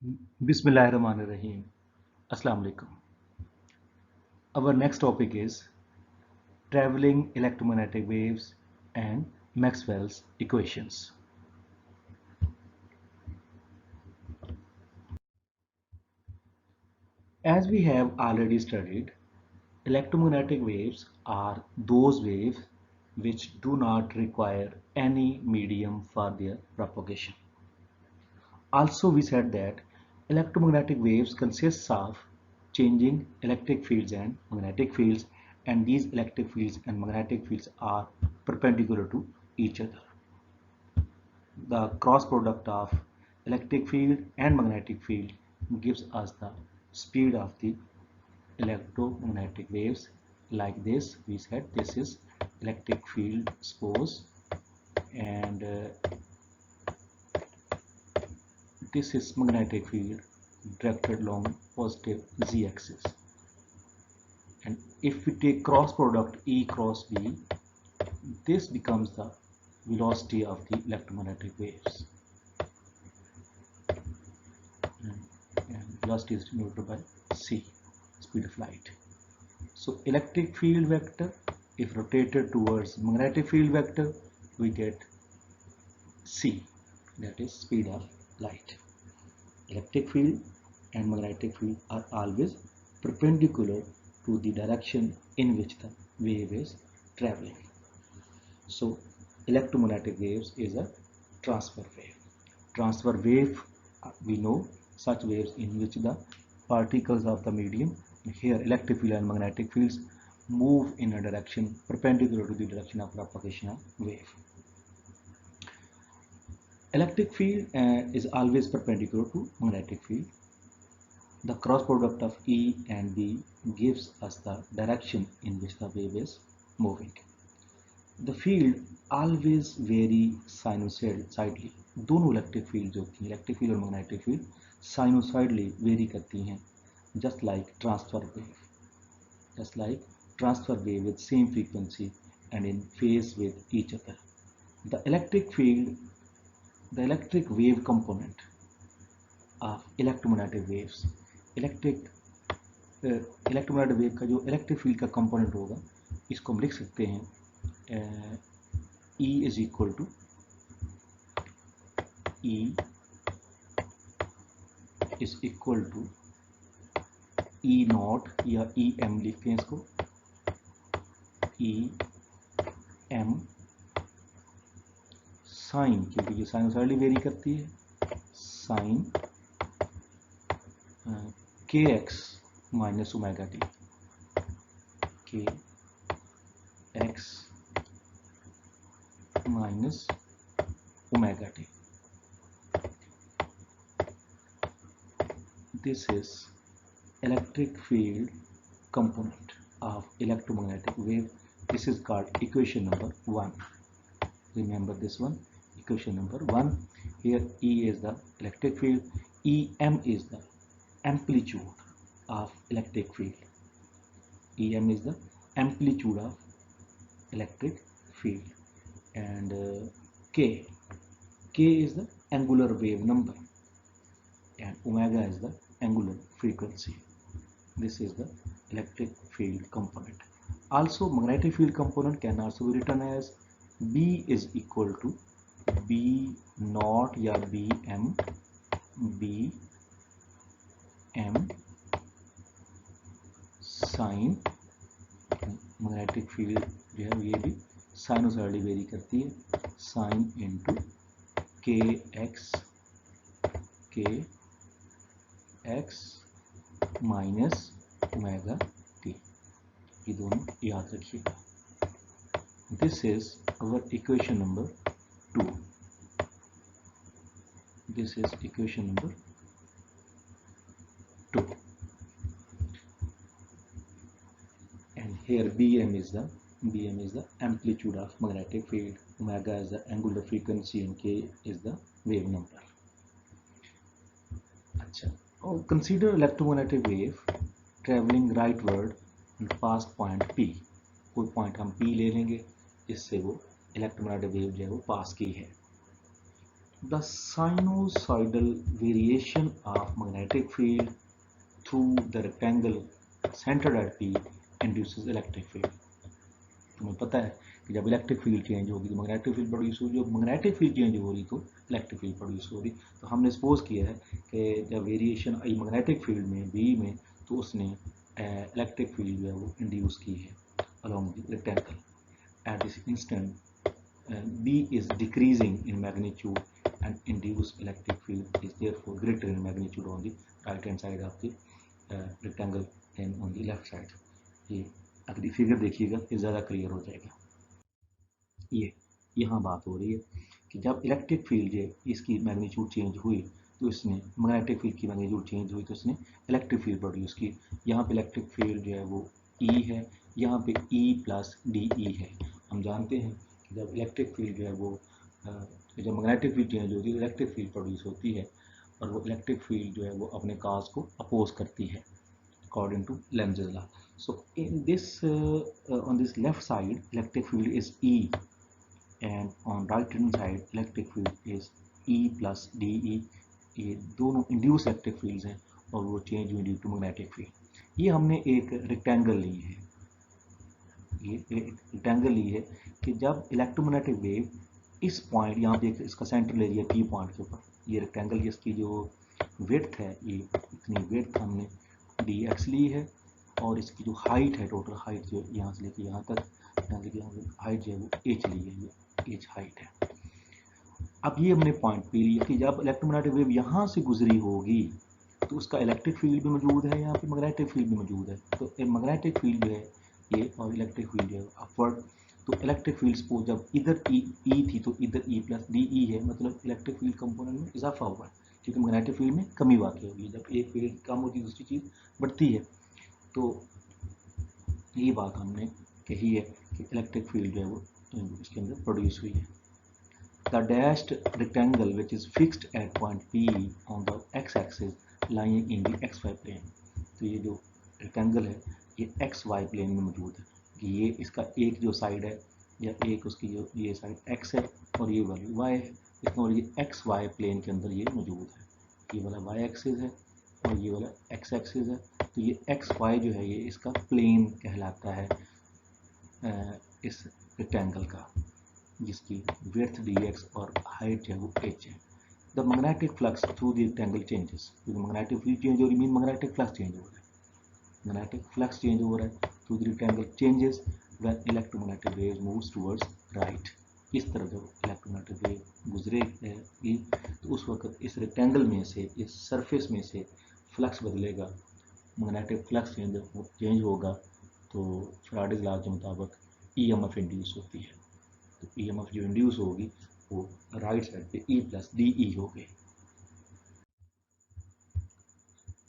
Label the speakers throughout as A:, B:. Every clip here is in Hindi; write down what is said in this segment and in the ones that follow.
A: Bismillahirrahmanirrahim. Assalamu alaikum. Our next topic is traveling electromagnetic waves and Maxwell's equations. As we have already studied, electromagnetic waves are those waves which do not require any medium for their propagation. Also, we said that electromagnetic waves consists of changing electric fields and magnetic fields, and these electric fields and magnetic fields are perpendicular to each other. The cross product of electric field and magnetic field gives us the speed of the electromagnetic waves. Like this, we said this is electric field, suppose, and this is magnetic field directed along positive z-axis. And if we take cross product E cross B, this becomes the velocity of the electromagnetic waves. And velocity is denoted by c, speed of light. So electric field vector, if rotated towards magnetic field vector, we get c, that is speed of light. Electric field and magnetic field are always perpendicular to the direction in which the wave is traveling. So electromagnetic waves is a transfer wave. Transfer wave, we know such waves in which the particles of the medium, here electric field and magnetic fields, move in a direction perpendicular to the direction of propagation of wave. Electric field is always perpendicular to magnetic field. The cross product of E and B gives us the direction in which the wave is moving. The field always vary sinusoidally. दोनों इलेक्ट्रिक फील्ड जो होती हैं, इलेक्ट्रिक फील्ड और मैग्नेटिक फील्ड साइनोसॉइडली वेरी करती हैं, just like transfer wave with same frequency and in phase with each other. The electric field, the electric wave component of electromagnetic waves, electromagnetic wave का जो इलेक्ट्रिक फील्ड का कंपोनेंट होगा, इसको हम लिख सकते हैं E is equal to E is equal to E not या E M लिखते हैं इसको, E M साइन, क्योंकि ये साइनोसॉइडली वेरी करती है, साइन के एक्स माइनस ओमेगा टी, के X minus omega T. This is electric field component of electromagnetic wave. This is called equation number 1. Remember this one, equation number 1. Here E is the electric field, Em is the amplitude of electric field. Em is the amplitude of electric field, and K is the angular wave number, and omega is the angular frequency. This is the electric field component. Also, magnetic field component can also be written as B is equal to B naught या BM साइन, मैग्नेटिक फील्ड जो है ये भी साइनोसॉइडली वेरी करती है, साइन इंटू के एक्स माइनस ओमेगा टी. ये दोनों याद रखिएगा. This is our equation number 2. This is equation number 2, and here Bm is the amplitude of magnetic field, omega is the angular frequency, and K is the wave number. अच्छा, और consider electromagnetic wave traveling rightward and past point P. कोई पॉइंट हम P ले लेंगे, इससे वो इलेक्ट्रोमैग्नेटिक वेव जो है वो पास की है. The sinusoidal variation of magnetic field through the rectangle centered at P induces electric field. तुम्हें पता है कि जब इलेक्ट्रिक फील्ड चेंज होगी तो मैग्नेटिक फील्ड प्रोड्यूस होगी, जब मैग्नेटिक फील्ड चेंज हो रही तो इलेक्ट्रिक फील्ड प्रोड्यूस हो रही। तो हमने सपोज किया है कि जब वेरिएशन आई मैग्नेटिक फील्ड में बी में, तो उसने इलेक्ट्रिक फील्ड जो है वो इंड्यूस की है along the rectangle. At this instant, B is decreasing in magnitude and induced electric field is therefore greater in magnitude on the right hand side of the rectangle than on the left side. ये अगली फिगर देखिएगा, ये ज़्यादा क्लियर हो जाएगा। ये यहाँ बात हो रही है कि जब इलेक्ट्रिक फील्ड है इसकी मैग्नीट्यूड चेंज हुई तो इसने मैग्नेटिक फील्ड की मैग्नीट्यूड चेंज हुई तो इसने इलेक्ट्रिक फील्ड प्रोड्यूस की। यहाँ पे इलेक्ट्रिक फील्ड जो है वो ई है, यहाँ पे ई प्लस डी ई है। हम जानते हैं कि जब इलेक्ट्रिक फील्ड जो है वो जब मैग्नेटिक फील्ड चेंज होती है तो इलेक्ट्रिक फील्ड प्रोड्यूस होती है, और वो इलेक्ट्रिक फील्ड जो है वो अपने काज को अपोज करती है according to Lenz's law. So in this on this left side electric field is E, and on right hand side electric field is E plus DE. ये दोनों इंड्यूस इलेक्ट्रिक फील्ड्स हैं और वो चेंज हुई ड्यू टू मैग्नेटिक फील्ड। ये हमने एक रेक्टेंगल ली है, ये रेक्टेंगल ली है कि जब इलेक्ट्रोमैग्नेटिक वेव इस पॉइंट यहाँ पे इसका सेंटर ले लिया पी पॉइंट के ऊपर, ये रेक्टेंगल इसकी जो विड्थ है, ये इतनी विड्थ हमने डी एक्स ली है, और इसकी जो हाइट है, टोटल हाइट जो यहाँ से लेके यहाँ तक, यहाँ लेके यहाँ हाइट जो है वो एच ली है, ये एच हाइट है। अब ये हमने पॉइंट पी लिया कि जब इलेक्ट्रोमैग्नेटिक वेव यहाँ से गुजरी होगी तो उसका इलेक्ट्रिक फील्ड भी मौजूद है, यहाँ पे मैग्नेटिक फील्ड भी मौजूद है। तो मैग्नेटिक फील्ड जो है ये और इलेक्ट्रिक फील्ड जो है अपवर्ड, तो इलेक्ट्रिक फील्ड सपोज जब इधर ई थी तो इधर ई प्लस डी ई है, मतलब इलेक्ट्रिक फील्ड कंपोनेंट में इजाफा हुआ है, क्योंकि मैग्नेटिक फील्ड में कमी वाक़ होगी। जब एक फील्ड कम होती है दूसरी चीज़ बढ़ती है। तो ये बात हमने कही है कि इलेक्ट्रिक फील्ड जो है वो इसके अंदर प्रोड्यूस हुई है। The dashed rectangle which is fixed at point P on the x-axis lying in the xy plane. तो ये जो रेक्टेंगल है ये xy प्लेन में मौजूद है कि ये इसका एक जो साइड है या एक उसकी जो ये साइड x है और ये वाली y है, इसमें और ये xy प्लेन के अंदर ये मौजूद है। ये वाला y एक्सिस है और ये वाला x एक्सिस है, तो ये xy जो है ये इसका प्लेन कहलाता है इस रेक्टेंगल का, जिसकी विड्थ dx और हाइट जो है वो h है। The magnetic flux through the rectangle changes, क्योंकि मैग्नेटिक फील्ड चेंज हो रही मीन मैग्नेटिक फ्लक्स चेंज हो रहा है, मैग्नेटिक फ्लक्स चेंज हो रहा है through the rectangle changes when electromagnetic wave moves towards right. इस तरह जब इलेक्ट्रोमैग्नेटिक वेव गुजरेगी तो उस वक्त इस रेक्टेंगल में से, इस सरफेस में से फ्लक्स बदलेगा, मैग्नेटिक फ्लक्स चेंज होगा, तो फैराडेज लॉ के मुताबिक ईएमएफ इंड्यूस होती है। तो ईएमएफ जो इंड्यूस होगी वो राइट साइड पे E प्लस डी ई हो गई।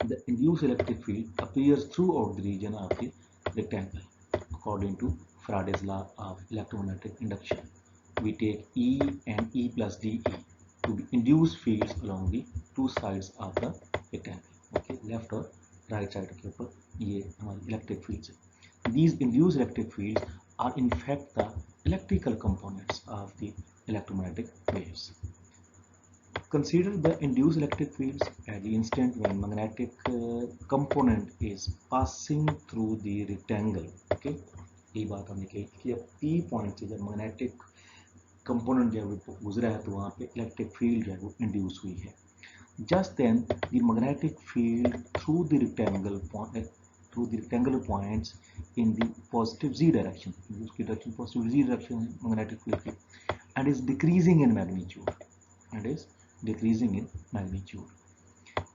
A: The induced electric field appears throughout the region of the rectangle according to Faraday's law of electromagnetic induction. We take E and E plus DE to be induced fields along the two sides of the rectangle. Okay, left और right side के ऊपर ये हमारी electric fields है। These induced electric fields are in fact the electrical components of the electromagnetic waves. Consider the induced electric fields at the instant when magnetic component is passing through the rectangle. Okay, ये बात हमने कही कि अब P पॉइंट से जब मैग्नेटिक कंपोनेंट जो है वो गुजरा है तो वहाँ पे इलेक्ट्रिक फील्ड जो है वो इंड्यूस हुई है। Just then the magnetic field through the rectangular points in the positive z direction, उसकी डायरेक्शन पॉजिटिव z डायरेक्शन है मैग्नेटिक फील्ड की, and is decreasing in magnitude, and is decreasing in magnitude.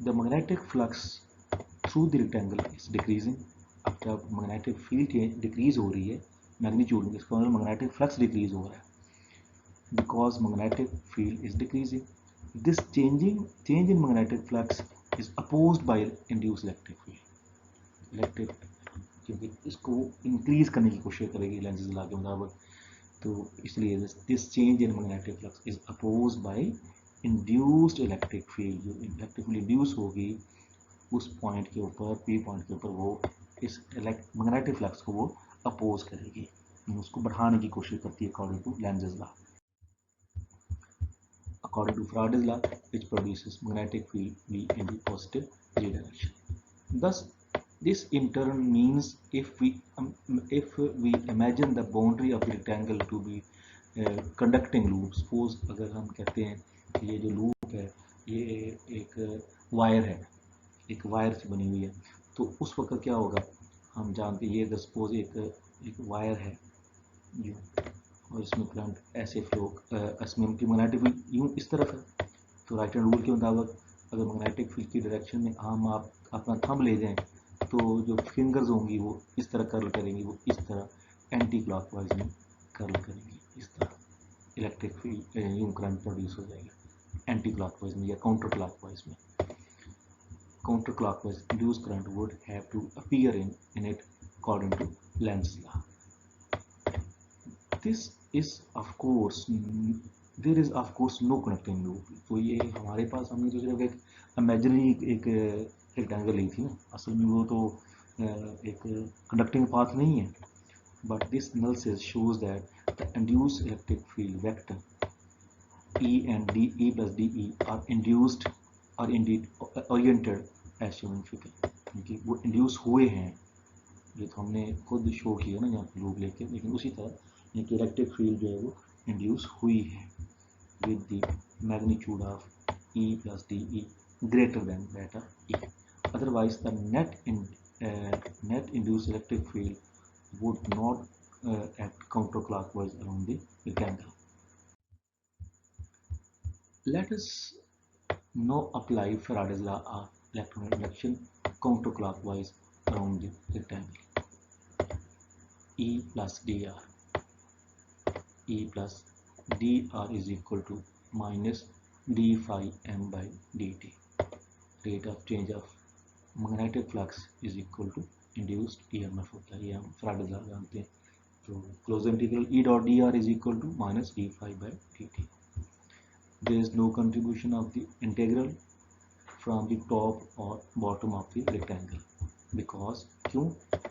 A: The magnetic flux through the rectangle is decreasing. अब जब magnetic field decrease हो रही है magnitude में, इसका मतलब magnetic flux decrease हो रहा है, because magnetic field is decreasing. This change in magnetic flux is opposed by induced electric field. Electric क्योंकि इसको इंक्रीज करने की कोशिश करेगी लेंज़ लॉ के मुताबिक, तो इसलिए this change in magnetic flux is opposed by induced electric field. जो इलेक्ट्रिक फील्ड इंड्यूस होगी उस पॉइंट के ऊपर, पी पॉइंट के ऊपर, वो इस मैग्नेटिक फ्लक्स को वो अपोज करेगी, उसको बढ़ाने की कोशिश करती है according to Lenz law. according to Faraday's law, which produces magnetic field V in the positive z direction. Thus, this in turn means if we imagine the boundary of the rectangle to be conducting loop, suppose अगर हम कहते हैं कि ये जो लूप है ये एक वायर है, एक वायर से बनी हुई है, तो उस वक्त क्या होगा, हम जानते हैं ये सपोज एक वायर है जो, और इसमें करंट ऐसे फ्लो, इसमें मैग्नेटिक फील्ड यूँ इस तरफ है, तो राइट हैंड रूल के मुताबिक अगर मैग्नेटिक फील्ड की डायरेक्शन में हम आप अपना थंब ले जाएं तो जो फिंगर्स होंगी वो इस तरह कर्ल करेंगी, वो इस तरह एंटी क्लॉकवाइज में कर्ल करेंगी, इस तरह इलेक्ट्रिक फील्ड यूँ करंट प्रोड्यूस हो जाएगा एंटी क्लॉकवाइज में या काउंटर क्लॉकवाइज में. Counter clockwise induce current would have to appear in it according to Lenz law. This is of course, there is of course no connecting loop. तो ये हमारे पास, हमने तो सिर्फ एक इमेजिनरी एक रेक्टेंगल ली थी ना, असल में वो तो एक कंडक्टिंग पाथ नहीं है. But this analysis shows that the induced electric field vector E and E plus DE are induced or indeed oriented as shown in figure. क्योंकि वो इंड्यूस हुए हैं, ये तो हमने खुद शो किया ना यहाँ पे लूप लेके, लेकिन उसी तरह एक इलेक्ट्रिक फील्ड जो है वो इंड्यूस हुई है with the magnitude of E plus DE greater than that of E. Otherwise, the net induced electric field would not act counterclockwise around the rectangle. Let us now apply Faraday's law of electromagnetic induction counterclockwise around the rectangle. E plus dr. E plus dr is equal to minus d phi m by dt. Rate of change of magnetic flux is equal to induced EMF होता है, ये हम Faraday's law जानते हैं. तो closed integral E dot dr is equal to minus d phi by dt. There is no contribution of the integral from the top or bottom of the rectangle because क्यों,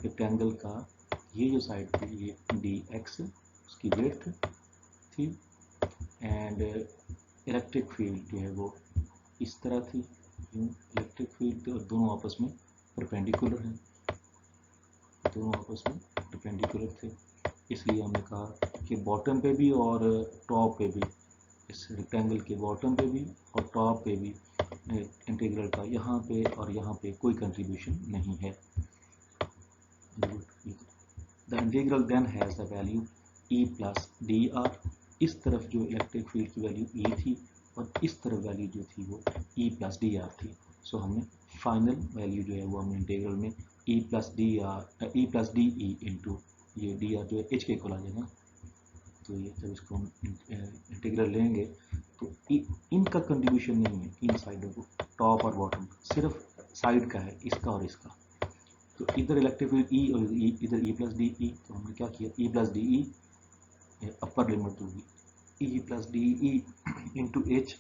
A: rectangle का ये जो साइड थी ये dx उसकी विड्थ थी एंड इलेक्ट्रिक फील्ड जो है वो इस तरह थी, इलेक्ट्रिक फील्ड और दोनों आपस में परपेंडिकुलर हैं, दोनों आपस में परपेंडिकुलर थे. इसलिए हमने कहा कि बॉटम पे भी और टॉप पे भी, इस रेक्टेंगल के बॉटम पे भी और टॉप पे भी इंटीग्रल का यहाँ पे और यहाँ पे कोई कंट्रीब्यूशन नहीं है. The integral then has the value E plus D R. इस तरफ जो इलेक्ट्रिक फील्ड की वैल्यू E थी और इस तरफ वैल्यू जो थी वो E प्लस डी आर थी. सो हमने फाइनल वैल्यू जो है वो हमने इंटीग्रल में E plus D E into ये डी आर जो है एच के इक्वल आ जाएगा. तो ये जब इसको हम इंटीग्रल लेंगे तो इनका कंट्रीब्यूशन नहीं है इन साइडों को, टॉप और बॉटम, सिर्फ साइड का है, इसका और इसका. तो इधर इलेक्ट्रिक फील्ड ई और इधर ई प्लस डी ई. तो हमने क्या किया, E plus D E upper limit होगी E plus D E into H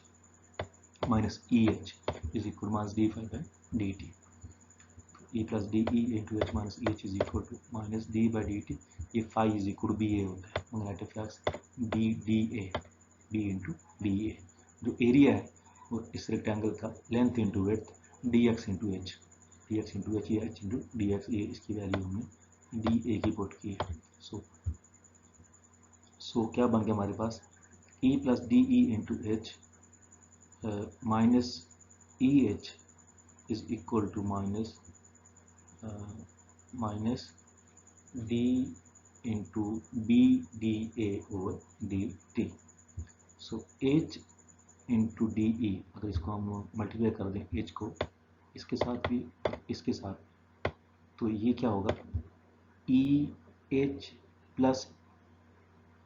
A: minus E H is equal minus D five by D T. E plus D E into H minus E H is equal to minus D by D T. ये five is equal to B A होता है, magnetic flux B D A, B into D A. जो एरिया है वो इस रेक्टेंगल का length into width D x into H, D x into H, ये एच इंटू डी एक्स, ये इसकी वैल्यू हमने डी ए की पुट की है. सो क्या बन गया हमारे पास, E plus D E into H minus E H is equal to minus D into B D A over D T. So H into D E, अगर इसको हम मल्टीप्लाई कर दें एच को इसके साथ भी इसके साथ, तो ये क्या होगा, E H plus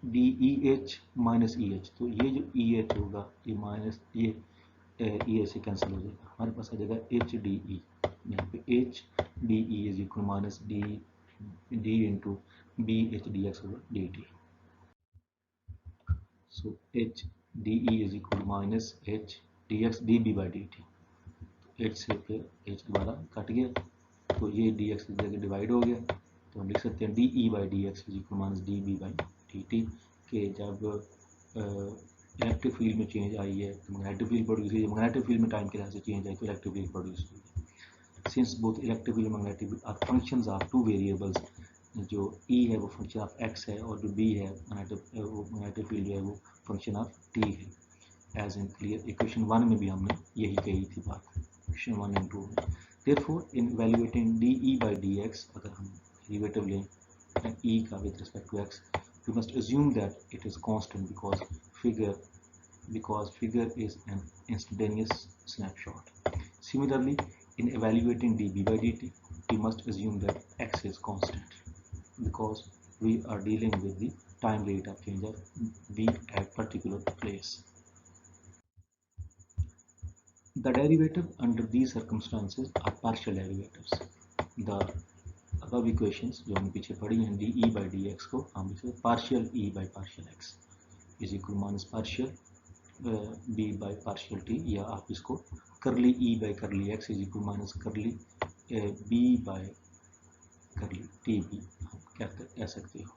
A: D E H minus E H. तो ये जो ई एच होगा ये माइनस ये ई एच से कैंसिल हो जाएगा, हमारे पास आ जाएगा एच डी ई. यहाँ पे H D E is equal minus D into B H D X over D T. So H D E is equal minus H D X D B by D T. H से फिर एच दोबारा कट गया तो ये डी एक्स की जगह डिवाइड हो गया, तो हम लिख सकते हैं D E by D X is equal minus D B by D T. के जब इलेक्ट्रिक फील्ड में चेंज आई है तो मैग्नेटिक फील्ड प्रोड्यूस हुई है, मैग्नेटिक फील्ड में टाइम के लिहाज से चेंज आई तो इलेक्ट्रिक फील्ड प्रोड्यूस हुई है। Since both electric field magnetic field are functions of two variables, जो E है वो फंक्शन ऑफ x है और जो B है मैग्नेटिक फील्ड जो है वो फंक्शन ऑफ t है, एज इन क्लियर इक्वेशन 1 में भी हमने यही कही थी बात, इक्वेशन 1 एंड 2 में। Therefore in evaluating dE by dx, अगर हम डेरिवेटिव लें E का with respect to x, we must assume that it is constant because figure is an instantaneous snapshot. Similarly, in evaluating dB by dt, we must assume that x is constant because we are dealing with the time rate of change of b at particular place. The derivative under these circumstances are partial derivatives. The above equations जो हमने पीछे पढ़ी हैं dE by dx को हम इसे partial E by partial x is equal minus partial b by partial t, या आप इसको curly E by curly x is equal minus curly b by curly t भी कह सकते हो।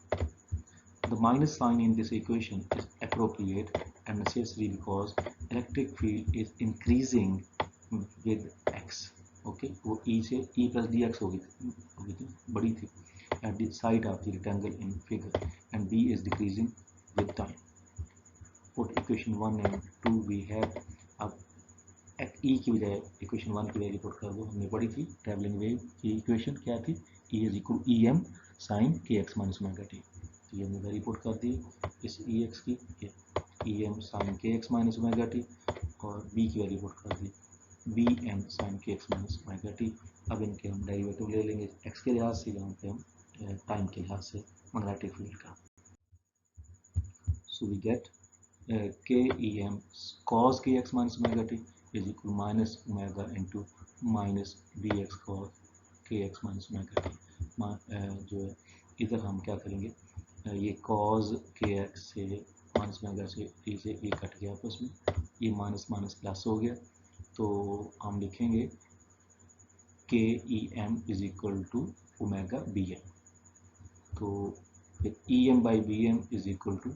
A: The minus sign in this equation is appropriate and necessary because electric field is increasing with x. Okay, वो E से E plus dx होगी थी, बड़ी थी at the side of the rectangle in figure, and B is decreasing with time. Put equation 1 and 2 we have. अब E की बजाय equation 1 की वैल्यू पुट कर दो, हमने पढ़ी थी ट्रैवलिंग वेव की इक्वेशन क्या थी, E is equal to EM sin kx minus omega t, तो ये हमने वैल्यू पुट कर दी इस EX की, EM sin kx minus omega t, और B की वैल्यू पुट कर दी BM sin kx minus omega t। अब इनके हम डेरिवेटिव ले लेंगे x के लिहाज से, यहाँ पे हम टाइम के लिहाज से मैग्नेटिक फील्ड का। So we get KEM cos kx minus omega t is equal minus omega into minus BX cos kx minus omega t। जो है इधर हम क्या करेंगे, ये cos kx से माइनस ओमेगा से t से ये कट गया आपस में, ये माइनस माइनस प्लस हो गया, तो हम लिखेंगे KEM is equal to omega BM, तो फिर EM by BM is equal to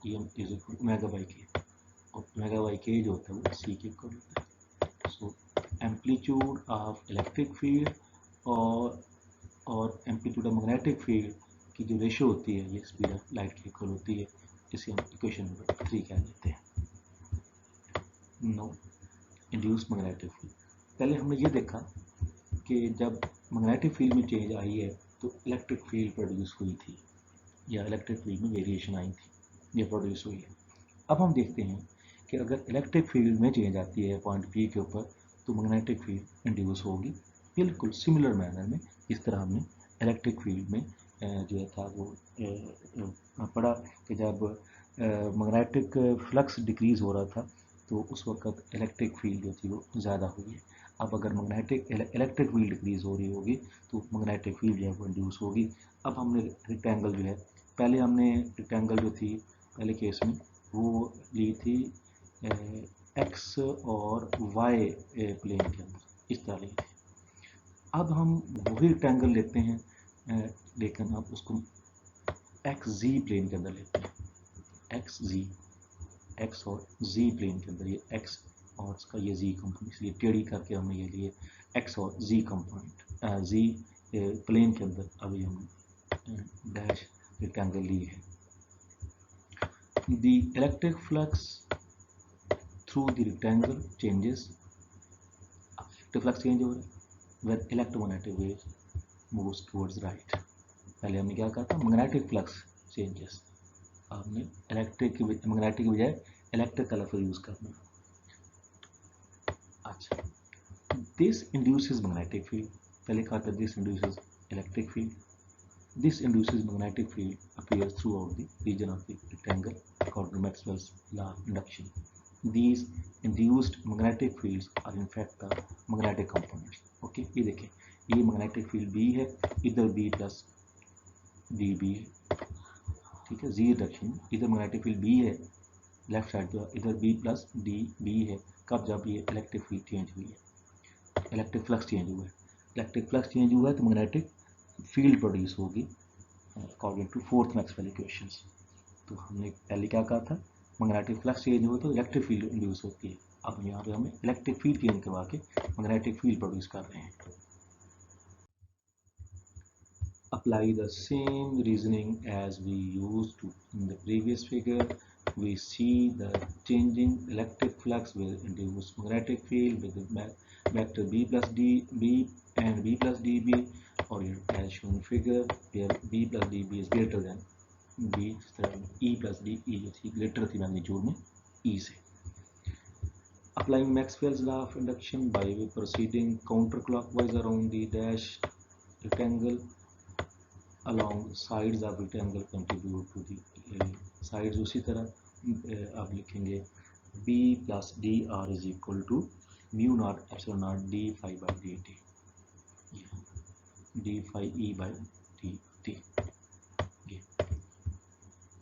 A: EM is equal to omega by K, और omega by K जो होता है वो C के इक्वल होता है। सो एम्पलीट्यूड ऑफ इलेक्ट्रिक फील्ड और एम्पलीट्यूड ऑफ मैग्नेटिक फील्ड की जो रेशो होती है ये स्पीड ऑफ लाइट के इक्वल होती है, इसे हम इक्वेशन नंबर 3 कह देते हैं। नो इंड्यूस्ड मैग्नेटिक फील्ड, पहले हमने ये देखा कि जब मैग्नेटिक फील्ड में चेंज आई है तो इलेक्ट्रिक फील्ड प्रोड्यूस हुई थी या इलेक्ट्रिक फील्ड में वेरिएशन आई थी, ये प्रोड्यूस हुई है। अब हम देखते हैं कि अगर इलेक्ट्रिक फील्ड में चेंज आती है पॉइंट P के ऊपर तो मैग्नेटिक फील्ड इंड्यूस होगी बिल्कुल सिमिलर मैनर में, इस तरह हमने इलेक्ट्रिक फील्ड में जो था वो पढ़ा कि जब मैग्नेटिक फ्लक्स डिक्रीज़ हो रहा था तो उस वक्त इलेक्ट्रिक फील्ड जो थी वो ज़्यादा हुई है। अब अगर इलेक्ट्रिक फील्ड डिक्रीज़ हो रही होगी तो मैग्नेटिक फील्ड जो है वो इंड्यूस होगी। अब हमने रेक्टेंगल जो है, पहले हमने रेक्टेंगल जो थी पहले केस में वो ली थी एक्स और वाई प्लेन के अंदर, इस तरह ली थी। अब हम वही रेक्टेंगल लेते हैं लेकिन अब उसको एक्स जी प्लेन के अंदर लेते हैं, एक्स और जी प्लेन के अंदर, ये एक्स और इसका ये जी कंपोनेंट, इसलिए टेढ़ी करके हमने ये लिए एक्स और जी कंपोनेंट जी प्लेन के अंदर अभी हम डैश रेक्टेंगल ली है। The electric flux through the rectangle changes, electric flux change हो रहा है when electromagnetic wave moves towards right। पहले हमने क्या कहा था, मैग्नेटिक फ्लक्स चेंजेस, हमने मैग्नेटिक की बजाय इलेक्ट्रिक का लफ्ज़ यूज़ करना। अच्छा, दिस इंड्यूसेस मैग्नेटिक फील्ड, पहले कहा था this induces electric field, this induces magnetic field appears throughout the region of the rectangle according to Maxwell's law of induction. These induced magnetic fields are in fact the magnetic components. Okay, ये देखें, ये magnetic field B है, इधर B plus dB है, ठीक है, Z डायरेक्शन, इधर magnetic field B है लेफ्ट साइड पर, इधर B plus dB है, कब जब ये इलेक्ट्रिक फील्ड चेंज हुई है, इलेक्ट्रिक फ्लक्स चेंज हुआ है, इलेक्ट्रिक फ्लक्स चेंज हुआ है तो मैग्नेटिक फील्ड प्रोड्यूस होगी according to fourth Maxwell equations. तो हमने पहले क्या कहा था, मैग्नेटिक फ्लक्स चेंज हो तो इलेक्ट्रिक फील्ड इंड्यूस होती है। अब यहाँ पे हमें इलेक्ट्रिक फील्ड चेंज करवा के मैग्नेटिक फील्ड प्रोड्यूस कर रहे हैं। Apply the same reasoning as we used to in the previous figure. We see the changing electric flux will induce magnetic field with the vector b plus db and b plus db, or as shown figure where b plus db is greater than b, e plus de थी greater थी magnitude में e से। Applying Maxwell's law of induction by proceeding counterclockwise around the dashed rectangle, along sides of rectangle contribute to the sides। उसी तरह आप लिखेंगे b plus dr is equal to mu naught epsilon naught d phi by dt, d phi e by dt।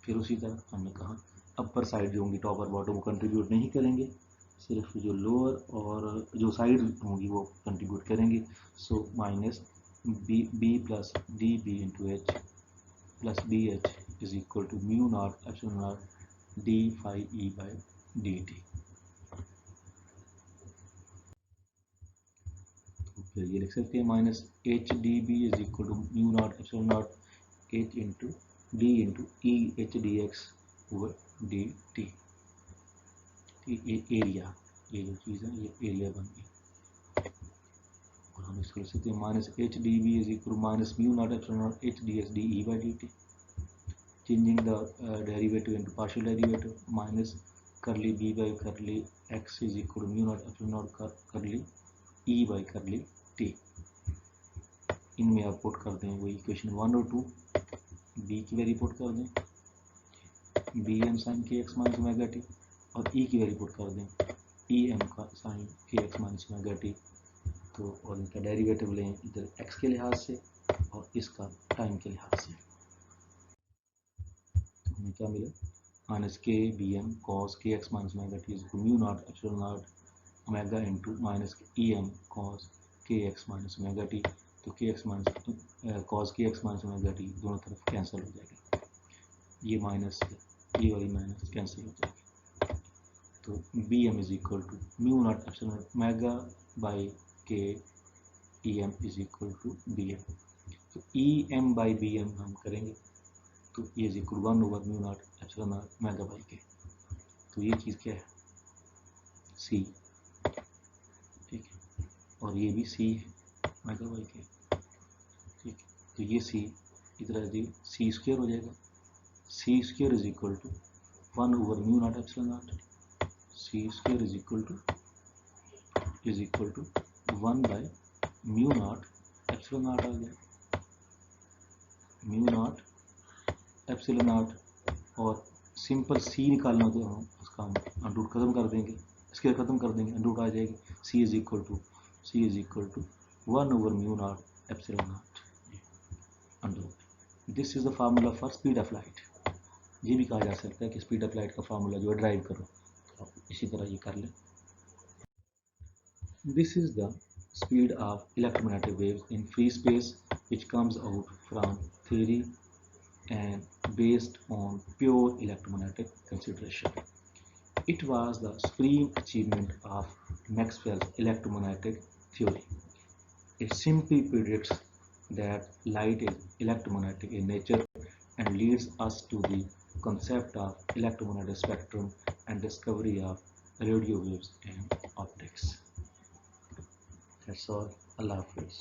A: फिर उसी तरह हमने कहा अपर साइड जो होंगी टॉप और बॉटम वो कंट्रीब्यूट नहीं करेंगे, सिर्फ जो लोअर और जो साइड होंगी वो कंट्रीब्यूट करेंगे। So minus B plus D B into H plus B H is equal to mu not epsilon not D phi E by D T. तो फिर ये लिख सकते हैं minus H D B is equal to mu not epsilon not H into D into E H D X over D T. Area, ये जो चीज़ है ये एरिया बन गई। और हम इसको लिख सकते हैं minus H D B is equal to minus mu not epsilon not H D X D E by D T. Changing the derivative into partial derivative, minus curly B by curly X is equal to mu not epsilon not curly E by करली टी। इनमें आप पुट कर दें वही इक्वेशन 1 और 2, बी की वैल्यू पुट कर दें बी एम साइन के एक्स माइनस ओमेगा टी, और ई की वैल्यू पुट कर दें ई एम का साइन के एक्स माइनस ओमेगा टी। तो और इनका डेरिवेटिव लें इधर एक्स के लिहाज से और इसका टाइम के लिहाज से। तो हमें क्या मिला minus K B M cos K X minus omega T is mu not epsilon not omega into minus E M cos K X minus omega T. तो K X minus cos K X minus omega T दोनों तरफ कैंसिल हो जाएगा, ये माइनस ये वाली माइनस कैंसिल हो जाएगी। तो B M is equal to mu not epsilon not omega by K E M is equal to B M. तो E M by B M हम करेंगे तो ये is equal 1 over mu not epsilon not omega by K. तो ये चीज़ क्या है सी, ठीक है, और ये भी सी है ओमेगा बाई के, ठीक है। तो ये सी इधर जी सी स्क्वायर हो जाएगा, C square is equal to 1 over mu not epsilon not, C square is equal to 1 by mu not epsilon not आ गया, म्यू नॉट एप्सिलॉन नॉट। और सिंपल सी निकालना तो हम उसका हम अंडरूट खत्म कर देंगे, स्क्वायर खत्म कर देंगे, अंडरूट आ जाएगी। C is equal to 1 over mu not epsilon not under root. This is the formula for speed of light. ये भी कहा जा सकता है कि स्पीड ऑफ लाइट का फार्मूला जो है ड्राइव करो, तो आप इसी तरह ये कर लें। This is the speed of electromagnetic waves in free space, which comes out from theory and based on pure electromagnetic consideration. It was the supreme achievement of Maxwell's electromagnetic theory. It simply predicts that light is electromagnetic in nature and leads us to the concept of electromagnetic spectrum and discovery of radio waves and optics. That's all. Allah Hafiz.